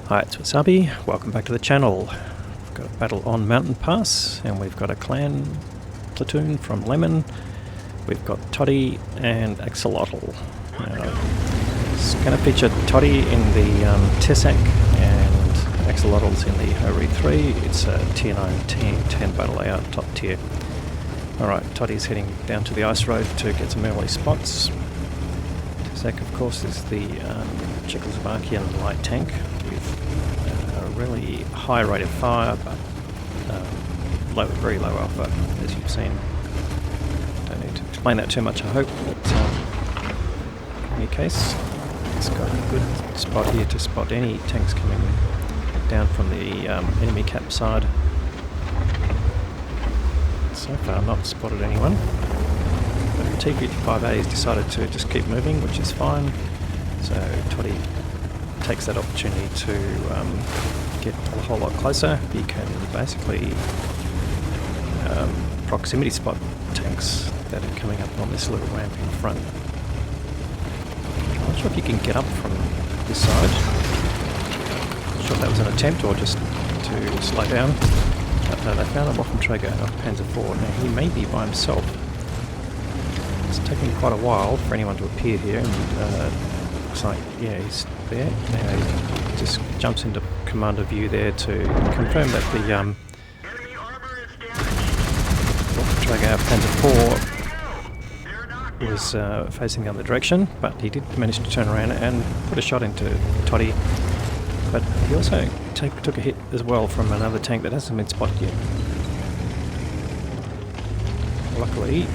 Hi, it's Wasabi. Welcome back to the channel. We've got a battle on Mountain Pass, and we've got a clan platoon from Lemon. We've got Toddy and Axolotl. It's going to feature Toddy in the Tessac and Axolotl's in the Hori 3. It's a tier 9 team 10 battle layout, top tier. Alright, Toddy's heading down to the ice road to get some early spots. Tessac, of course, is the Czechoslovakian light tank with a really high rate of fire, but very low alpha, as you've seen. Don't need to explain that too much, I hope, but in any case, it's got a good spot here to spot any tanks coming down from the enemy cap side. So far, not spotted anyone. But the T-55A has decided to just keep moving, which is fine. So Toddy takes that opportunity to get a whole lot closer. He can basically proximity spot tanks that are coming up on this little ramp in front. I'm not sure if you can get up from this side. Not sure if that was an attempt or just to slow down. But no, they found a Waffenträger of Panzer IV. Now he may be by himself. It's taking quite a while for anyone to appear here, and looks like, yeah, he's there. Now he just jumps into commander view there to confirm that the Waffenträger Panzer IV was facing the other direction, but he did manage to turn around and put a shot into Toddy. But he also took a hit as well from another tank that hasn't been spotted yet. Luckily,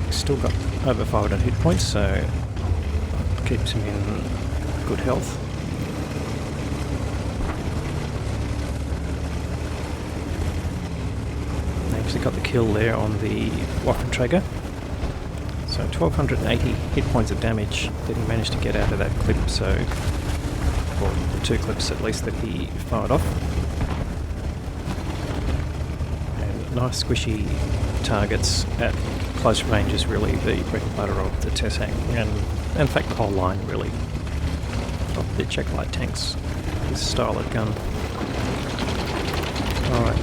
he's still got over 500 hit points, so that keeps him in good health. They actually got the kill there on the Waffenträger. So 1280 hit points of damage that he managed to get out of that clip, so, or the two clips at least that he fired off. And nice squishy targets at close range is really the bread and butter of the Tessac, and in fact the whole line really, of the Czech light tanks, this style of gun. Alright.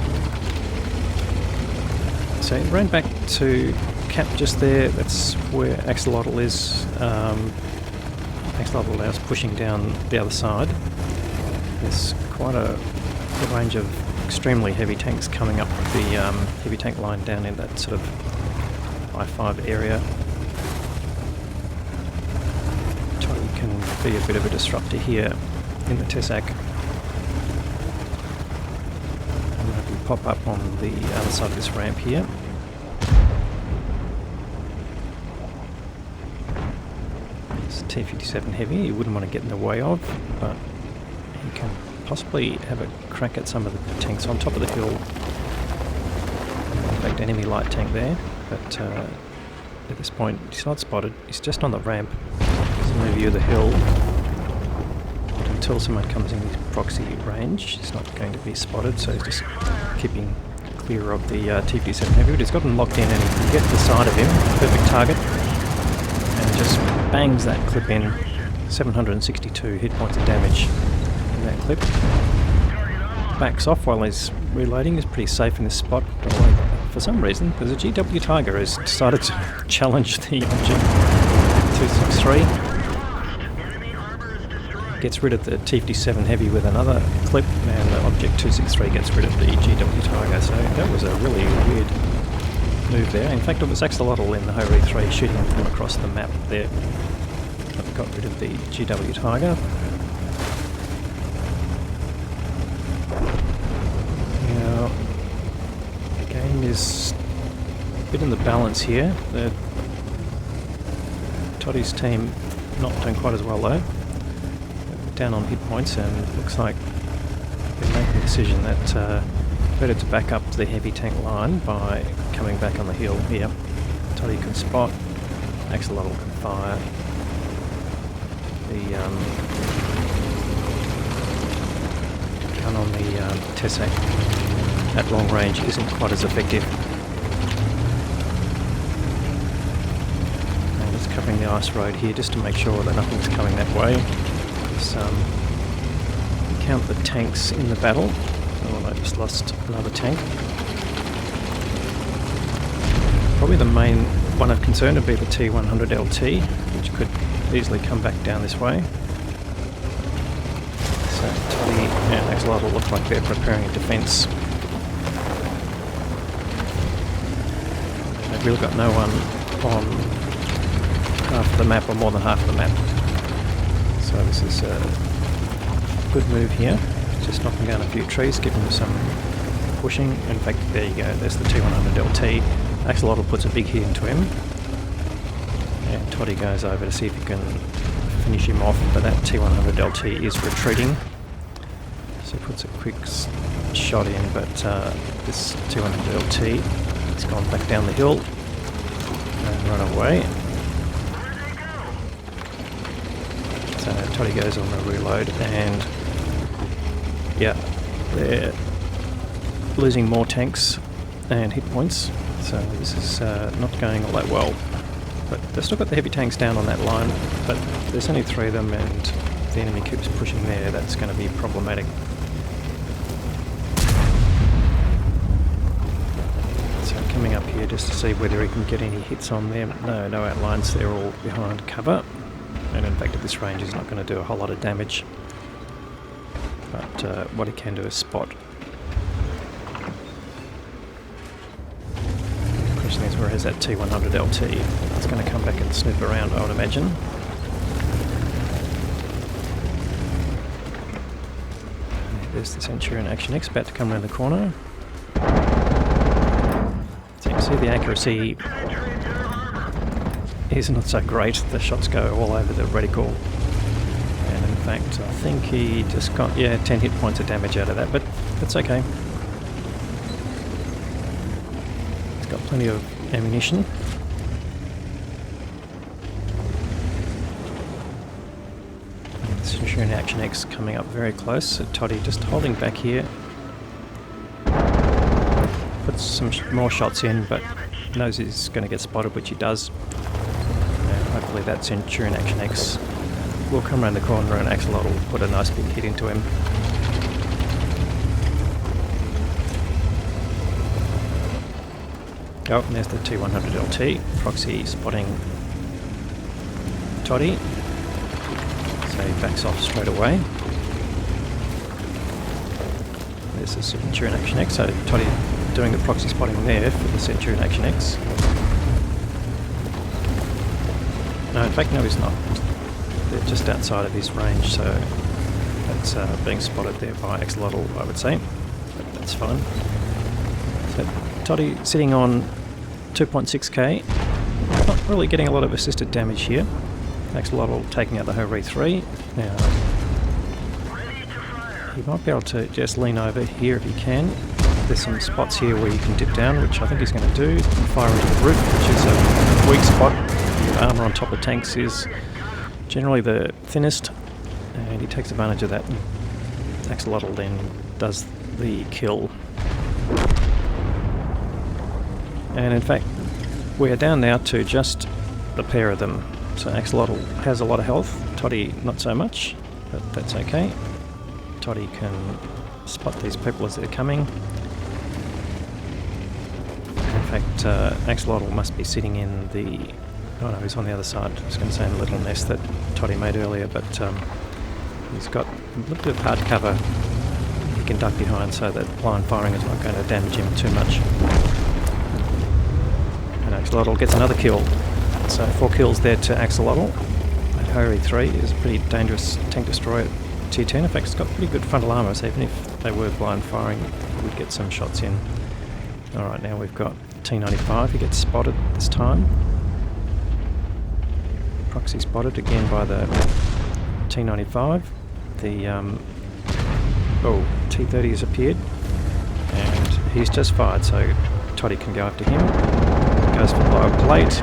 So he ran back to cap just there. That's where Axolotl is. Axolotl is pushing down the other side. There's quite a range of extremely heavy tanks coming up the heavy tank line down in that sort of I-5 area. Toddy can be a bit of a disruptor here in the Tessac. I'm going to pop up on the other side of this ramp here. T-57 heavy, you wouldn't want to get in the way of, but you can possibly have a crack at some of the tanks on top of the hill. In fact, enemy light tank there, but at this point he's not spotted, he's just on the ramp. There's no view of the hill. But until someone comes in his proxy range, he's not going to be spotted, so he's just keeping clear of the T-57 heavy. But he's got him locked in and he can get to the side of him, perfect target, and just bangs that clip in. 762 hit points of damage in that clip. Backs off while he's reloading. He's pretty safe in this spot. Although for some reason, there's a GW Tiger has decided to challenge the Object 263. Gets rid of the T-57 heavy with another clip, and the Object 263 gets rid of the GW Tiger. So that was a really weird move there. In fact, it was Axolotl in the Hori 3 shooting from across the map there. Got rid of the GW Tiger. Now, the game is a bit in the balance here. Toddy's team not doing quite as well though. Down on hit points, and it looks like they're making the decision that better to back up the heavy tank line by coming back on the hill here. Toddy can spot, Axolotl can fire. The gun on the Tessac at long range isn't quite as effective. And it's covering the ice road here just to make sure that nothing's coming that way. This count the tanks in the battle. Oh, I just lost another tank. Probably the main one of concern would be the T100 LT, which could easily come back down this way. So Toddy and Axolotl look like they're preparing a defence. They've really got no one on half of the map, or more than half of the map. So this is a good move here. Just knocking down a few trees, giving them some pushing. In fact, there you go, there's the T100 LT. Axolotl puts a big hit into him. And Toddy goes over to see if he can finish him off, but that T100 LT is retreating. So he puts a quick shot in, but this T100 LT has gone back down the hill and run away. So Toddy goes on the reload, and yeah, they're losing more tanks and hit points, so this is not going all that well. But they've still got the heavy tanks down on that line, but there's only 3 of them, and the enemy keeps pushing there. That's going to be problematic. So coming up here just to see whether he can get any hits on them. No outlines, they're all behind cover. And in fact at this range he's not going to do a whole lot of damage. But what he can do is spot. The question is, where is that T100 LT? It's going to come back and snoop around, I would imagine. There's the Centurion Action X about to come around the corner. So you can see the accuracy is not so great. The shots go all over the reticle, and in fact I think he just got 10 hit points of damage out of that, but that's okay. He's got plenty of ammunition. And the Centurion Action X coming up very close, so Toddy just holding back here. Puts some more shots in, but knows he's going to get spotted, which he does. Hopefully that Centurion Action X will come around the corner and Axolotl will put a nice big hit into him. Oh, and there's the T100 LT. Proxy spotting Toddy. So he backs off straight away. There's the Centurion Action X. So Toddy doing the proxy spotting there for the Centurion Action X. No, in fact, no, he's not. They're just outside of his range, so that's being spotted there by Axolotl, I would say. But that's fine. So Toddy sitting on 2.6k. Not really getting a lot of assisted damage here. Axolotl taking out the Ho-Re 3. Now, he might be able to just lean over here if he can. There's some spots here where you can dip down, which I think he's going to do. And fire into the roof, which is a weak spot. The armour on top of tanks is generally the thinnest, and he takes advantage of that. Axolotl then does the kill. And in fact, we are down now to just the pair of them. So Axolotl has a lot of health, Toddy not so much, but that's okay. Toddy can spot these people as they're coming. In fact, Axolotl must be sitting in the... Oh no, he's on the other side. I was going to say in the little nest that Toddy made earlier, but he's got a little bit of hard cover he can duck behind, so that blind firing is not going to damage him too much. And Axolotl gets another kill. So 4 kills there to Axolotl. That Ho-Re 3 is a pretty dangerous tank destroyer Tier 10. In fact, it's got pretty good frontal armour, so even if they were blind firing, we would get some shots in. Alright, now we've got T95. He gets spotted this time. Proxy spotted again by the T95. The T30 has appeared, and he's just fired, so Toddy can go after him. Goes for lower plate,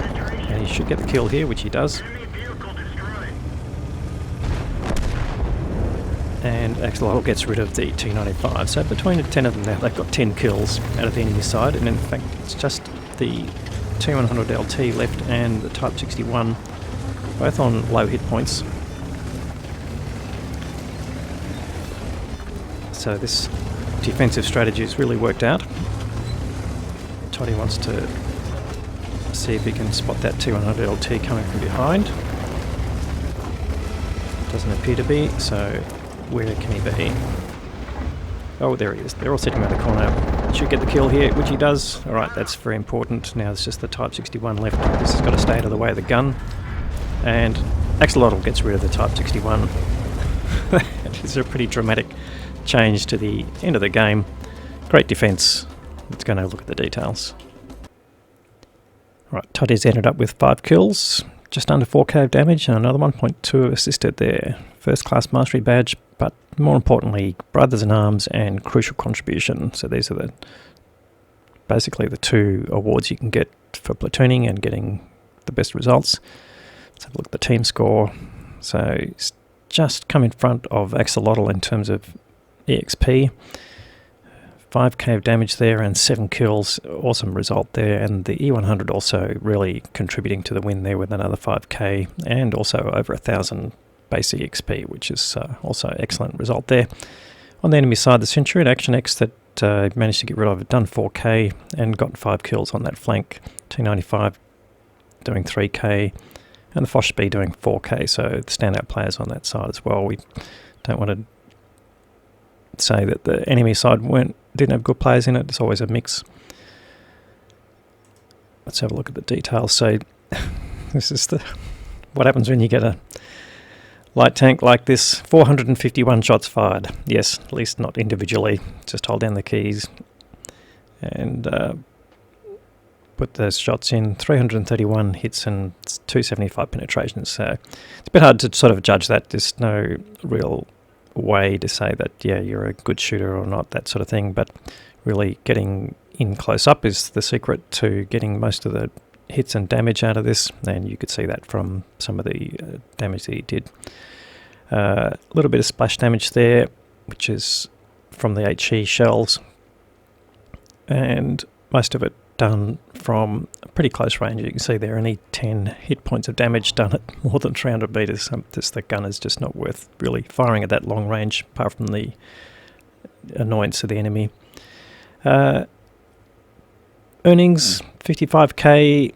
and he should get the kill here, which he does. And Axolotl gets rid of the T95. So between the 10 of them now, they've got 10 kills out of the enemy side, and in fact it's just the T100 LT left and the Type 61, both on low hit points. So this defensive strategy has really worked out. Toddy wants to see if he can spot that T100 LT coming from behind. Doesn't appear to be, so where can he be? Oh, there he is. They're all sitting around the corner. Should get the kill here, which he does. Alright, that's very important. Now it's just the Type 61 left. This has got to stay out of the way of the gun. And Axolotl gets rid of the Type 61. It's a pretty dramatic change to the end of the game. Great defense. Let's go and have a look at the details. Right, Toddy's ended up with 5 kills, just under 4k of damage, and another 1.2 assisted there. First class mastery badge, but more importantly, brothers in arms and crucial contribution. So these are basically the 2 awards you can get for platooning and getting the best results. Let's have a look at the team score. So it's just come in front of Axolotl in terms of EXP. 5k of damage there and 7 kills, awesome result there, and the E100 also really contributing to the win there with another 5k and also over 1,000 base EXP, which is also excellent result there. On the enemy side, the Centurion Action X that managed to get rid of it, done 4k and got 5 kills on that flank. T95 doing 3k and the Foch Speed doing 4k, so the standout players on that side as well. We don't want to say that the enemy side didn't have good players in it. It's always a mix. Let's have a look at the details. So this is what happens when you get a light tank like this. 451 shots fired. Yes, at least not individually. Just hold down the keys and put those shots in. 331 hits and 275 penetrations. So it's a bit hard to sort of judge that. There's no real way to say that, yeah, you're a good shooter or not, that sort of thing, but really getting in close up is the secret to getting most of the hits and damage out of this, and you could see that from some of the damage that he did. A little bit of splash damage there, which is from the HE shells, and most of it done from a pretty close range. You can see there only 10 hit points of damage done at more than 300 meters. The gun is just not worth really firing at that long range, apart from the annoyance of the enemy. Earnings 55k,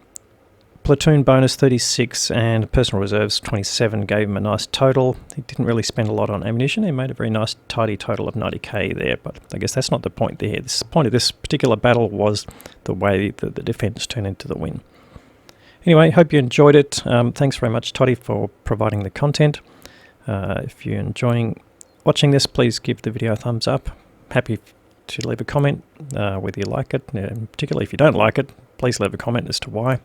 platoon bonus 36, and personal reserves 27 gave him a nice total. He didn't really spend a lot on ammunition. He made a very nice tidy total of 90k there, but I guess that's not the point there. The point of this particular battle was the way that the defense turned into the win. Anyway, hope you enjoyed it. Thanks very much, Toddy, for providing the content. If you're enjoying watching this, please give the video a thumbs up. Happy to leave a comment whether you like it. Particularly if you don't like it, please leave a comment as to why.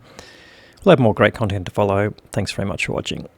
We'll have more great content to follow. Thanks very much for watching.